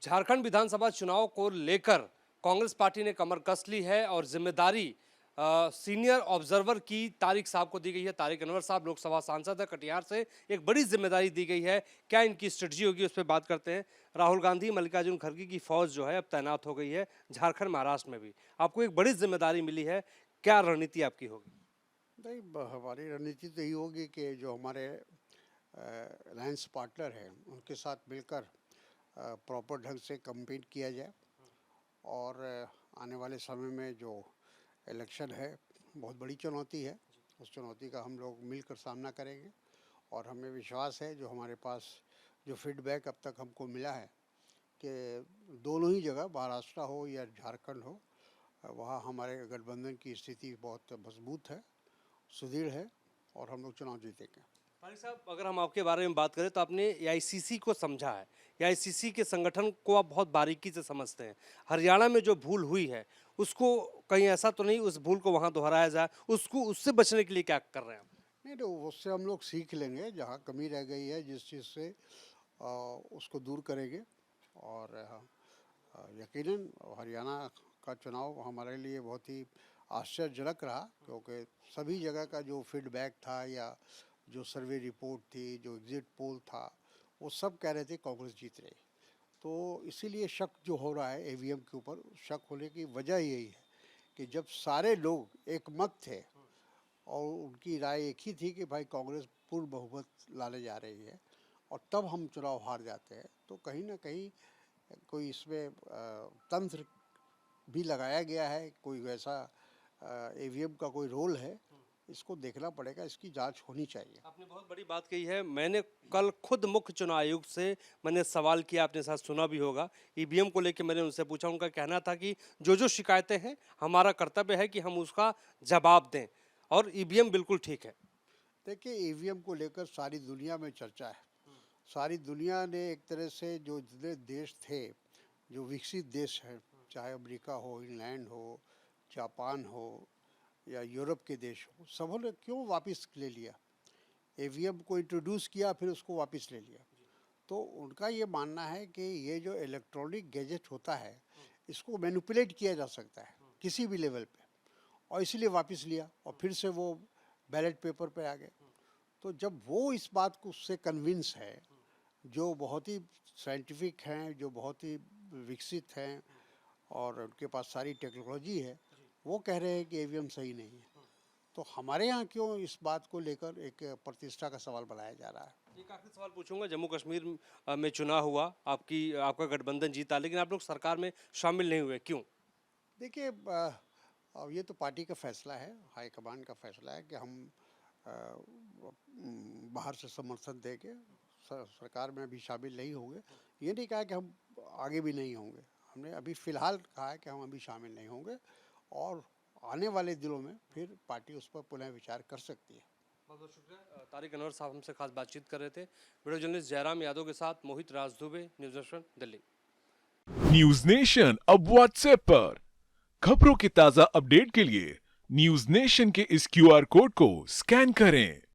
झारखंड विधानसभा चुनाव को लेकर कांग्रेस पार्टी ने कमर कस ली है और जिम्मेदारी सीनियर ऑब्जर्वर की तारिक साहब को दी गई है। तारिक अनवर साहब लोकसभा सांसद है कटिहार से, एक बड़ी जिम्मेदारी दी गई है। क्या इनकी स्ट्रेटजी होगी उस पर बात करते हैं। राहुल गांधी, मल्लिकार्जुन खड़गे की फौज जो है अब तैनात हो गई है झारखंड महाराष्ट्र में भी। आपको एक बड़ी जिम्मेदारी मिली है, क्या रणनीति आपकी होगी? नहीं, हमारी रणनीति तो यही होगी कि जो हमारे अलायंस पार्टनर हैं उनके साथ मिलकर प्रॉपर ढंग से कैंपेन किया जाए और आने वाले समय में जो इलेक्शन है बहुत बड़ी चुनौती है, उस चुनौती का हम लोग मिलकर सामना करेंगे। और हमें विश्वास है जो हमारे पास जो फीडबैक अब तक हमको मिला है कि दोनों ही जगह महाराष्ट्र हो या झारखंड हो, वहाँ हमारे गठबंधन की स्थिति बहुत मजबूत है, सुदृढ़ है और हम लोग चुनाव जीतेंगे। तारिक साहब, अगर हम आपके बारे में बात करें तो आपने एआईसीसी को समझा है, एआईसीसी के संगठन को आप बहुत बारीकी से समझते हैं। हरियाणा में जो भूल हुई है उसको कहीं ऐसा तो नहीं उस भूल को वहां दोहराया जाए, उससे बचने के लिए क्या कर रहे हैं आप? नहीं, तो उससे हम लोग सीख लेंगे, जहाँ कमी रह गई है जिस चीज़ से उसको दूर करेंगे। और यकीनन हरियाणा का चुनाव हमारे लिए बहुत ही आश्चर्यजनक रहा, क्योंकि सभी जगह का जो फीडबैक था या जो सर्वे रिपोर्ट थी, जो एग्जिट पोल था, वो सब कह रहे थे कांग्रेस जीत रही। तो इसीलिए शक जो हो रहा है ईवीएम के ऊपर, शक होने की वजह यही है कि जब सारे लोग एक मत थे और उनकी राय एक ही थी कि भाई कांग्रेस पूर्ण बहुमत लाने जा रही है और तब हम चुनाव हार जाते हैं, तो कहीं ना कहीं कोई इसमें तंत्र भी लगाया गया है, कोई वैसा ईवीएम का कोई रोल है, इसको देखना पड़ेगा, इसकी जांच होनी चाहिए। आपने बहुत बड़ी बात कही है। मैंने कल खुद मुख्य चुनाव आयुक्त से मैंने सवाल किया, आपने साथ सुना भी होगा। ईवीएम को लेकर मैंने उनसे पूछा, उनका कहना था कि जो जो शिकायतें हैं हमारा कर्तव्य है कि हम उसका जवाब दें और ईवीएम बिल्कुल ठीक है। देखिए, ईवीएम को लेकर सारी दुनिया में चर्चा है। सारी दुनिया ने एक तरह से जो जितने देश थे, जो विकसित देश हैं, चाहे अमेरिका हो, इंग्लैंड हो, जापान हो या यूरोप के देश हो, सबों ने क्यों वापस ले लिया? ईवीएम को इंट्रोड्यूस किया, फिर उसको वापस ले लिया। तो उनका ये मानना है कि ये जो इलेक्ट्रॉनिक गैजेट होता है, इसको मैनिपुलेट किया जा सकता है किसी भी लेवल पे, और इसीलिए वापस लिया और फिर से वो बैलेट पेपर पे आ गए। तो जब वो इस बात को उससे कन्विंस है, जो बहुत ही साइंटिफिक हैं, जो बहुत ही विकसित हैं और उनके पास सारी टेक्नोलॉजी है, वो कह रहे हैं कि ईवीएम सही नहीं है, तो हमारे यहाँ क्यों इस बात को लेकर एक प्रतिष्ठा का सवाल बनाया जा रहा है? एक आखिरी सवाल पूछूंगा। जम्मू कश्मीर में चुनाव हुआ, आपका गठबंधन जीता, लेकिन आप लोग सरकार में शामिल नहीं हुए, क्यों? देखिए, अब ये तो पार्टी का फैसला है, हाईकमान का फैसला है कि हम बाहर से समर्थन देके सरकार में अभी शामिल नहीं होंगे। ये नहीं कहा कि हम आगे भी नहीं होंगे, हमने अभी फ़िलहाल कहा है कि हम अभी शामिल नहीं होंगे और आने वाले दिनों में फिर पार्टी उस पर पुनः विचार कर सकती है। बहुत बहुत शुक्रिया। तारिक अनवर साहब हमसे खास बातचीत कर रहे थे। वीडियो जर्नलिस्ट जयराम यादव के साथ Mohit Raj Dubey, news nation, Delhi. News nation अब व्हाट्सएप पर खबरों के ताजा अपडेट के लिए न्यूज नेशन के इस क्यूआर कोड को स्कैन करें।